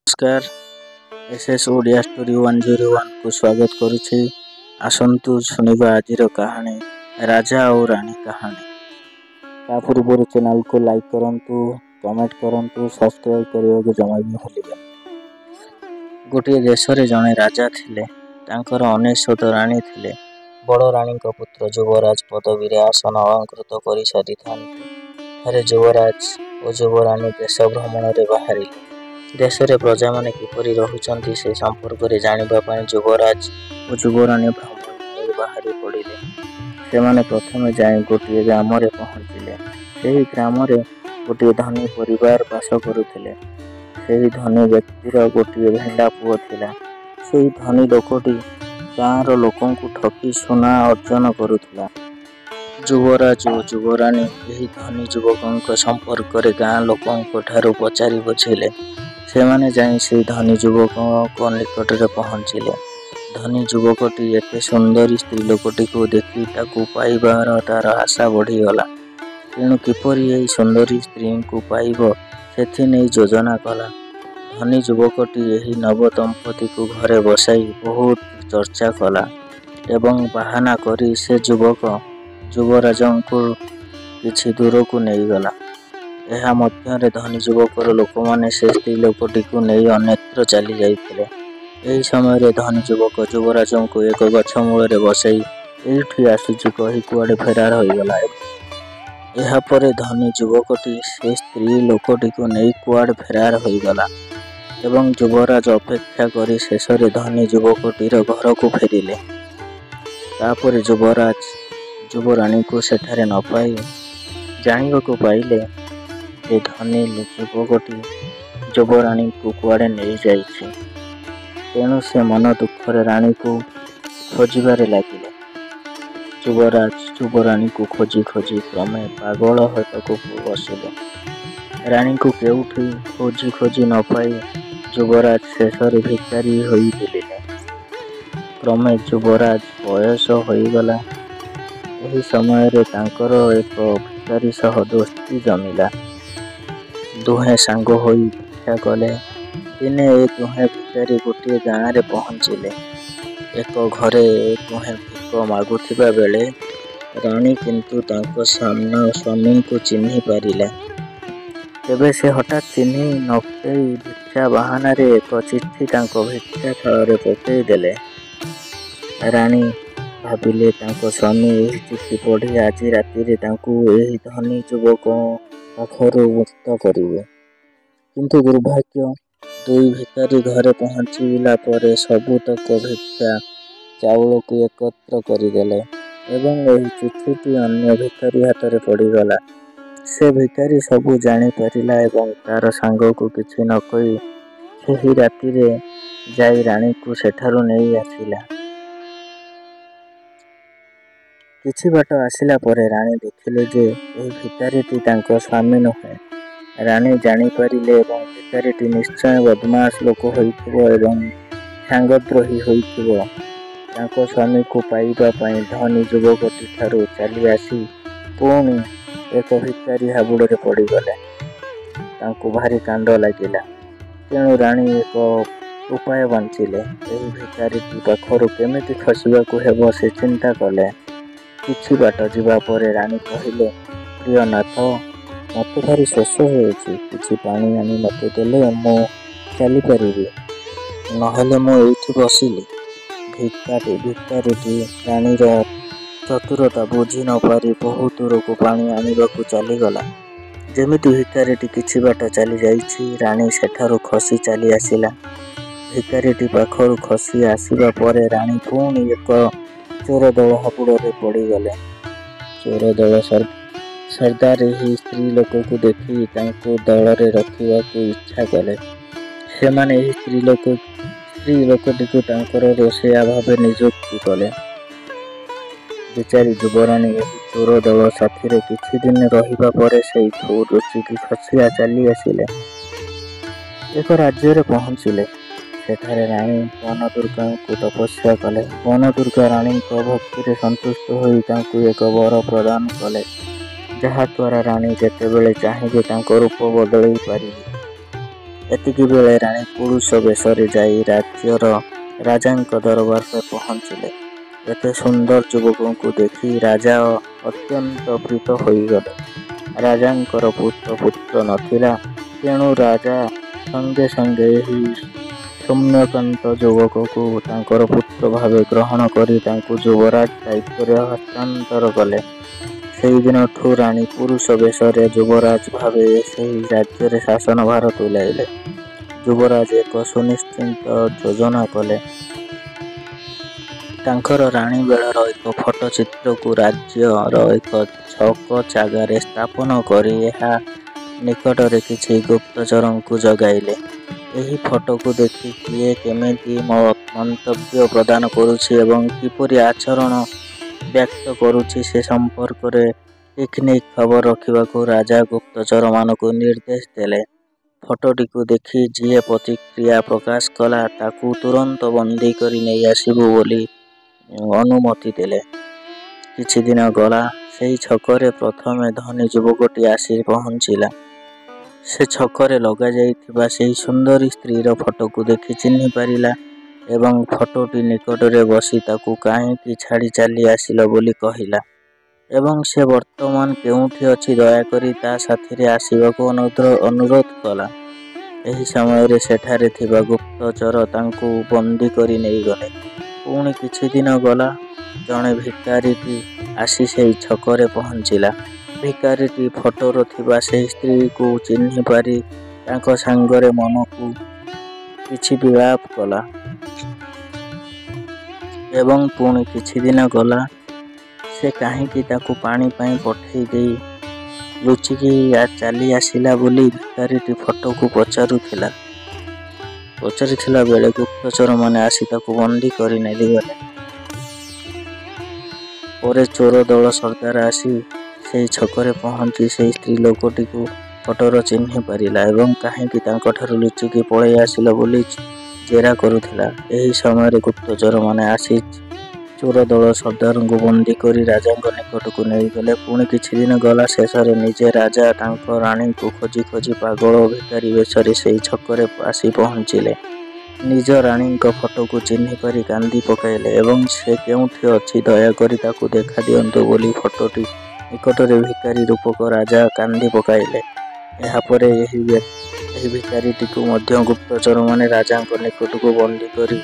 नमस्कार SS Odia story 101 को स्वागत करुछि। आसंतु सुनिबा आजिर कहानी राजा और रानी कहानी। ता पूर्व चैनल को लाइक करंतु, कमेंट करंतु, सब्सक्राइब करियो के जमा भी भूलिबे। गोटे देश रे जने राजा थिले, तांकर 19 रानी थिले। बड़ रानी का पुत्र युवराज पदवी रे आसन अलंकृत करि सारी थांती। थरे युवराज और युवरानी देश भ्रमण रे बाहरिले। देश रे प्रजा माने किपरि रहुचंती से संपर्क रे जानिबा पई युवराज और युवरानी भ्रमण बाहरी पड़िले। सेमाने प्रथमे जाई गोटे ग्राम रे पहुंचिले। सेही ग्राम रे गोटे धनी परिवार बास करुथिले। सेही धनी व्यक्तिर गोटे भेंडा पुओ थिला। सेही धनी लोकटी गाँव रो लोकंकु ठकी सुना अर्जन करुथिला। युवराज और युवरानी एही धनी युवकंक संपर्क रे गाँ लोकंक ठारू पचारि बुझिले। सेमाने जाई से धनी युवक निकट रे पहुंचिले। धनी युवकटी एते सुंदरी स्त्री लोकटी को देखि ताकू पाइबार तार आशा बढ़ीगला। तेणु किपरि एही सुंदरी स्त्री को पाइब सेथि नै योजना कला। धनी युवकटी एही नव दंपति को घरे बसाई बहुत चर्चा कला एवं बाहाना करी से युवक युवराजंको किछि दूर को नहीं गला। एहा मध्यरे धनी युवकर लोक माने से स्त्री लोकटी को नहीं अन्यत्र चली जाइथिले। एही समय धनी युवक युवराजंको एक गछ मूल रे बसाई एठी आसुची कही कुआडे फेरार होइगला। एहा परे धनी युवकटी से स्त्री लोकटी को नहीं कुआडे फेरार होइगला एवं युवराज अपेक्षा करी शेषरे धनी युवकटीर घर को फेरिले। तापरे युवराज युवरानी को सेठारे न पाई जानिबाकू पाइले जे धनी युवकटी युवरानी को कुआडे नहीं जाइछि। तेणु से मन दुखरे रानी को खोजिबारे लागिले। युवराज युवरानी को खोजी खोजी क्रमे पागल होतकू बसिले। रानी को केउठी खोजी खोजी न पाई युवराज शेषरे भिकारी होई बुलिले। क्रमे युवराज बयस होईगला। एही समय रे तांकर एक भिकारी सह दोस्ती जमिला। दुहे सांग होई भिक्षा कले। दिने ए दुहे भिकारी गोटे गाँ रे पहुंचिले। एक घरे दुहे भिक मागुथिबा बेले रानी किंतु तांको स्वामी को चिन्ही पारिला। तेबे से हठात चिन्ही न पई भिक्षा बहाना रे एक चिट्ठी तांको भिक्षा थाल रे पकई देले। रानी भाबिले तांको स्वामी एही चिट्ठी पढ़ी आज राति रे तांको एही धनी युवक पाखरु मुक्त करिवे। किंतु दुर्भाग्य दुई भिकारी घरे पहुंचिला परे सबुतक भिक्षा चाउल को एकत्र करिदेले एवं एही चिट्ठीटी अन्य भिकारी हाथ रे पड़ीगला। से भिकारी सबु जानी परिला एवं तार सांग को किछि न कहि सेही राति रे जाई रानी को सेठारु नहीं आसिला। किछि बाट आसिला परे रानी देखिले जे एही भिकारीटी तांको स्वामी नुहे। रानी जानी पारिले एवं भिकारीटी निश्चय बदमाश लोक होइथिबो एवं सांगद्रोही होइथिबो। तांको स्वामी को पाइबा पई धनी युवकटी ठारू चली आसी पुणी एक भिकारी हाबुड़ रे पड़ीगले। तांको भारी कांड लागिला। तेणु रानी एक उपाय बांचिले। एही भिकारीटी पाखरु केमिति खसिबाकू हेबो से चिंता कले। किछि बाट जिबा परे रानी कहिले, प्रिय नाथ मते भारी शोष होउछि, किछि पानी आनी मते देले मो चली परिबी, नहेले मो एठी बसिली। भिकारीटी रानीर चतुरता बुझी न पारी बहुत दूर को पानी आनिबाकू चलीगला। जेमिति भिकारीटी किछि बाट चली जाइछि रानी सेठारु खसी चली आसिला। भिकारीटी पाखरु खसी आसिबा परे रानी पुणी एक चोर दल हाबुड़ रे पड़ीगले। चोर दल सरदार ही स्त्री लोक को देखी तांको दल रे रखिबा को इच्छा कले। सेमाने ही स्त्री लोकटी को तांकर रोषेया भावे नियुक्ति कले। बेचारी युवरानी चोर दल साथी रे किछि दिन रहिबा परे सेइठु रुचिकी खसिया चली आसिले। एक राज्य रे पहुंचिले। सेठारे रानी वन दुर्गा को तपस्या कले। वन दुर्गा रानी को भक्ति रे संतुष्ट होई तांको एक वर प्रदान कले, जहा द्वारा रानी जेतेबेले चाहिए तांको रूप बदलई पारिबे। ଏତିକି ବେଳେ ରାଣୀ ପୁରୁଷ ବେଶରେ ଯାଇ ରାଜ୍ୟର ରାଜାଙ୍କ ଦରବାରରେ ପହଞ୍ଚିଲେ। ଏତେ ସୁନ୍ଦର ଯୁବକଙ୍କୁ ଦେଖି ରାଜା ଅତ୍ୟନ୍ତ ପ୍ରୀତ ହୋଇଗଲେ। ରାଜାଙ୍କର ପୁତ୍ର ନଥିଲା, ତେଣୁ ରାଜା ସଙ୍ଗେ ସଙ୍ଗେ ଏହି ସୌମ୍ୟକାନ୍ତ ଯୁବକକୁ ତାଙ୍କର ପୁତ୍ର ଭାବେ ଗ୍ରହଣ କରି ତାଙ୍କୁ ଯୁବରାଜ ଦାୟିତ୍ୱରେ ହସ୍ତାନ୍ତର କଲେ। ସେହିଦିନଠୁ ରାଣୀ ପୁରୁଷ ବେଶରେ ଯୁବରାଜ ଭାବେ ସେହି ରାଜ୍ୟରେ ଶାସନଭାର ତୁଲାଇଲେ। ଯୁବରାଜ ଏକ ସୁନିଶ୍ଚିତ ଯୋଜନା କଲେ। ତାଙ୍କର ରାଣୀ ବେଳର ଏକ ଫଟୋଚିତ୍ରକୁ ରାଜ୍ୟର ଏକ ଛକ ଜାଗାରେ ସ୍ଥାପନ କରି ଏହା ନିକଟରେ କିଛି ଗୁପ୍ତଚରଙ୍କୁ ଜଗାଇଲେ। ଏହି ଫଟୋକୁ ଦେଖି କିଏ କେମିତି ମନ୍ତବ୍ୟ ପ୍ରଦାନ କରୁଛି ଏବଂ କିପରି ଆଚରଣ ବ୍ୟକ୍ତ କରୁଛି ସେ ସମ୍ପର୍କରେ ଟିକନିକ ଖବର ରଖିବାକୁ ରାଜା ଗୁପ୍ତଚରମାନଙ୍କୁ ନିର୍ଦ୍ଦେଶ ଦେଲେ। ଫଟୋଟିକୁ ଦେଖି ଯିଏ ପ୍ରତିକ୍ରିୟା ପ୍ରକାଶ କଲା ତାକୁ ତୁରନ୍ତ ବନ୍ଦୀ କରି ନେଇ ଆସିବୁ ବୋଲି ଅନୁମତି ଦେଲେ। କିଛି ଦିନ ଗଲା, ସେହି ଛକରେ ପ୍ରଥମେ ଧନୀ ଯୁବକଟି ଆସି ପହଞ୍ଚିଲା। ସେ ଛକରେ ଲଗାଯାଇଥିବା ସେହି ସୁନ୍ଦରୀ ସ୍ତ୍ରୀର ଫଟୋକୁ ଦେଖି ଚିହ୍ନି ପାରିଲା ଏବଂ ଫଟୋଟି ନିକଟରେ ବସି ତାକୁ କାହିଁକି ଛାଡ଼ି ଚାଲି ଆସିଲ ବୋଲି କହିଲା ଏବଂ ସେ ବର୍ତ୍ତମାନ କେଉଁଠି ଅଛି ଦୟାକରି ତା ସାଥିରେ ଆସିବାକୁ ଅନୁରୋଧ କଲା। ଏହି ସମୟରେ ସେଠାରେ ଥିବା ଗୁପ୍ତଚର ତାଙ୍କୁ ବନ୍ଦୀ କରି ନେଇଗଲେ। ପୁଣି କିଛି ଦିନ ଗଲା, ଜଣେ ଭିକାରୀଟି ଆସି ସେହି ଛକରେ ପହଞ୍ଚିଲା। ଭିକାରୀଟି ଫଟୋରେ ଥିବା ସେହି ସ୍ତ୍ରୀକୁ ଚିହ୍ନି ପାରି ତାଙ୍କ ସାଙ୍ଗରେ ମନକୁ କିଛି ବିଳାପ କଲା। ଏବଂ ପୁଣି କିଛି ଦିନ ଗଲା, ସେ କାହିଁକି ତାକୁ ପାଣି ପାଇଁ ପଠେଇ ଦେଇ ଲୁଚିକି ଚାଲି ଆସିଲା ବୋଲି ଭିକାରୀଟି ଫଟୋକୁ ପଚାରୁଥିଲା ବେଳେ ଗୁପ୍ତଚରମାନେ ଆସି ତାକୁ ବନ୍ଦୀ କରି ନେଇଗଲେ। ପରେ ଚୋର ଦଳ ସର୍ଦ୍ଦାର ଆସି ସେହି ଛକରେ ପହଞ୍ଚି ସେହି ସ୍ତ୍ରୀ ଲୋକଟିକୁ ଫଟୋରେ ଚିହ୍ନି ପାରିଲା ଏବଂ କାହିଁକି ତାଙ୍କଠାରୁ ଲୁଚିକି ପଳେଇ ଆସିଲ ବୋଲି ଜେରା କରୁଥିଲା। ଏହି ସମୟରେ ଗୁପ୍ତଚରମାନେ ଆସି ଚୋର ଦଳ ସର୍ଦ୍ଦାରଙ୍କୁ ବନ୍ଦୀ କରି ରାଜାଙ୍କ ନିକଟକୁ ନେଇଗଲେ। ପୁଣି କିଛି ଦିନ ଗଲା, ଶେଷରେ ନିଜେ ରାଜା ତାଙ୍କ ରାଣୀଙ୍କୁ ଖୋଜି ଖୋଜି ପାଗଳ ଭିକାରୀ ବେଶରେ ସେହି ଛକରେ ଆସି ପହଞ୍ଚିଲେ। ନିଜ ରାଣୀଙ୍କ ଫଟୋକୁ ଚିହ୍ନି ପାରି କାନ୍ଦି ପକାଇଲେ ଏବଂ ସେ କେଉଁଠି ଅଛି ଦୟାକରି ତାକୁ ଦେଖା ଦିଅନ୍ତୁ ବୋଲି ଫଟୋଟି ନିକଟରେ ଭିକାରୀ ରୂପକ ରାଜା କାନ୍ଦି ପକାଇଲେ। ଏହାପରେ ଏହି ଭିକାରୀଟିକୁ ମଧ୍ୟ ଗୁପ୍ତଚରମାନେ ରାଜାଙ୍କ ନିକଟକୁ ବନ୍ଦୀ କରି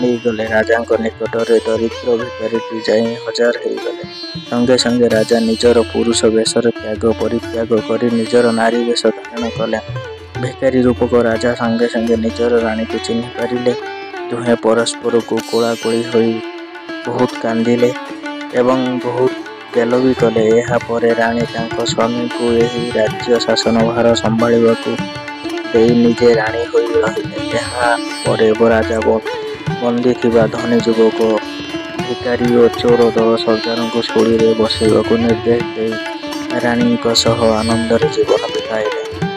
ନେଇଗଲେ। ରାଜାଙ୍କ ନିକଟରେ ଦରିଦ୍ର ଭିକାରୀଟି ଯାଇ ହାଜର ହୋଇଗଲେ। ସଙ୍ଗେ ସଙ୍ଗେ ରାଜା ନିଜର ପୁରୁଷ ବେଶର ପରିତ୍ୟାଗ କରି ନିଜର ନାରୀ ବେଶ ଧାରଣ କଲେ। ଭିକାରୀ ରୂପକ ରାଜା ସଙ୍ଗେ ସଙ୍ଗେ ନିଜର ରାଣୀକୁ ଚିହ୍ନି ପାରିଲେ। ଦୁହେଁ ପରସ୍ପରକୁ କୋଳାକୋଳି ହୋଇ ବହୁତ କାନ୍ଦିଲେ ଏବଂ ବହୁତ ଗେଲ ବି କଲେ। ଏହାପରେ ରାଣୀ ତାଙ୍କ ସ୍ୱାମୀଙ୍କୁ ଏହି ରାଜ୍ୟ ଶାସନଭାର ସମ୍ଭାଳିବାକୁ ଦେଇ ନିଜେ ରାଣୀ ହୋଇ ରହିଲେ। ଏହା ପରେ ରାଜା ବନ୍ଦୀ ଥିବା ଧନୀ ଯୁବକ, ଭିକାରୀ ଓ ଚୋର ଦଳ ସର୍ଦ୍ଦାରଙ୍କୁ ଶୂଳୀରେ ବସାଇବାକୁ ନିର୍ଦ୍ଦେଶ ଦେଇ ରାଣୀଙ୍କ ସହ ଆନନ୍ଦରେ ଜୀବନ ବିତାଇଲେ।